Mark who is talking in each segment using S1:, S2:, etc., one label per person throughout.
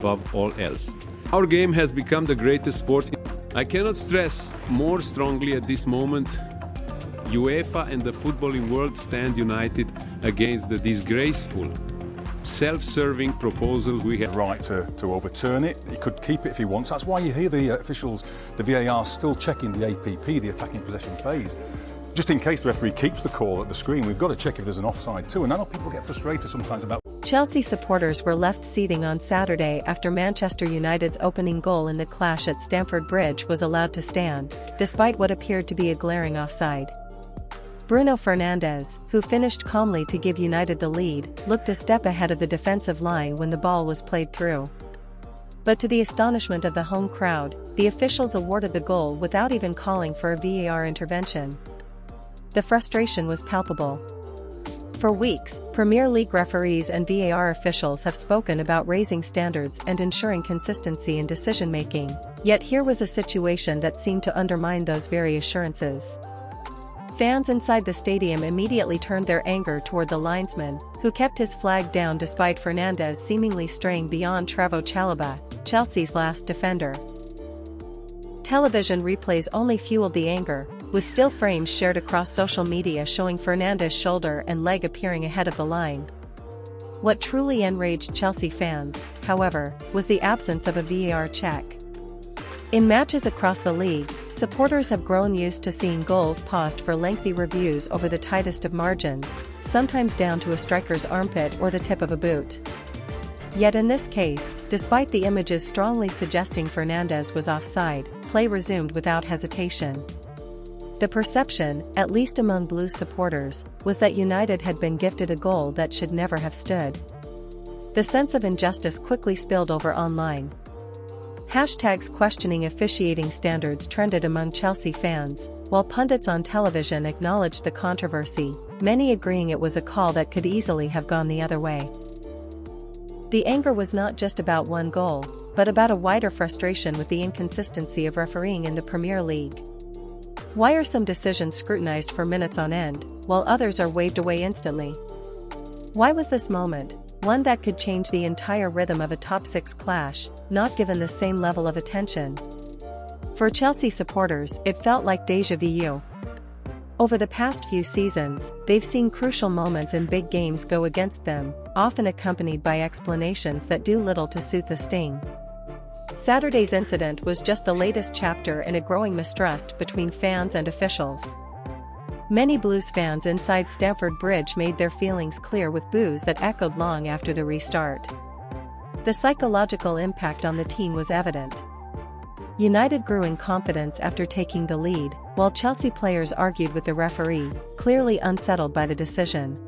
S1: above all else. Our game has become the greatest sport. I cannot stress more strongly at this moment, UEFA and the footballing world stand united against the disgraceful, self-serving proposal we have.
S2: Right to overturn it. He could keep it if he wants. That's why you hear the officials, the VAR, still checking the APP, the attacking possession phase. Just in case the referee keeps the call at the screen, we've got to check if there's an offside too. And I know people get frustrated sometimes about.
S3: Chelsea supporters were left seething on Saturday after Manchester United's opening goal in the clash at Stamford Bridge was allowed to stand, despite what appeared to be a glaring offside. Bruno Fernandes, who finished calmly to give United the lead, looked a step ahead of the defensive line when the ball was played through. But to the astonishment of the home crowd, the officials awarded the goal without even calling for a VAR intervention. The frustration was palpable. For weeks, Premier League referees and VAR officials have spoken about raising standards and ensuring consistency in decision-making, yet here was a situation that seemed to undermine those very assurances. Fans inside the stadium immediately turned their anger toward the linesman, who kept his flag down despite Fernandes seemingly straying beyond Trevoh Chalobah, Chelsea's last defender. Television replays only fueled the anger, with still frames shared across social media showing Fernandes' shoulder and leg appearing ahead of the line. What truly enraged Chelsea fans, however, was the absence of a VAR check. In matches across the league, supporters have grown used to seeing goals paused for lengthy reviews over the tightest of margins, sometimes down to a striker's armpit or the tip of a boot. Yet in this case, despite the images strongly suggesting Fernandes was offside, play resumed without hesitation. The perception, at least among Blues supporters, was that United had been gifted a goal that should never have stood. The sense of injustice quickly spilled over online. Hashtags questioning officiating standards trended among Chelsea fans, while pundits on television acknowledged the controversy, many agreeing it was a call that could easily have gone the other way. The anger was not just about one goal, but about a wider frustration with the inconsistency of refereeing in the Premier League. Why are some decisions scrutinized for minutes on end, while others are waved away instantly? Why was this moment, one that could change the entire rhythm of a top-six clash, not given the same level of attention? For Chelsea supporters, it felt like déjà vu. Over the past few seasons, they've seen crucial moments in big games go against them, often accompanied by explanations that do little to soothe the sting. Saturday's incident was just the latest chapter in a growing mistrust between fans and officials. Many Blues fans inside Stamford Bridge made their feelings clear with boos that echoed long after the restart. The psychological impact on the team was evident. United grew in confidence after taking the lead, while Chelsea players argued with the referee, clearly unsettled by the decision.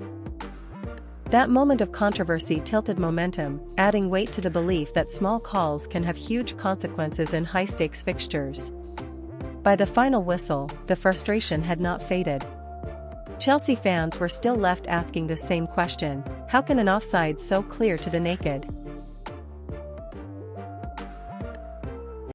S3: That moment of controversy tilted momentum, adding weight to the belief that small calls can have huge consequences in high-stakes fixtures. By the final whistle, the frustration had not faded. Chelsea fans were still left asking the same question: how can an offside so clear to the naked,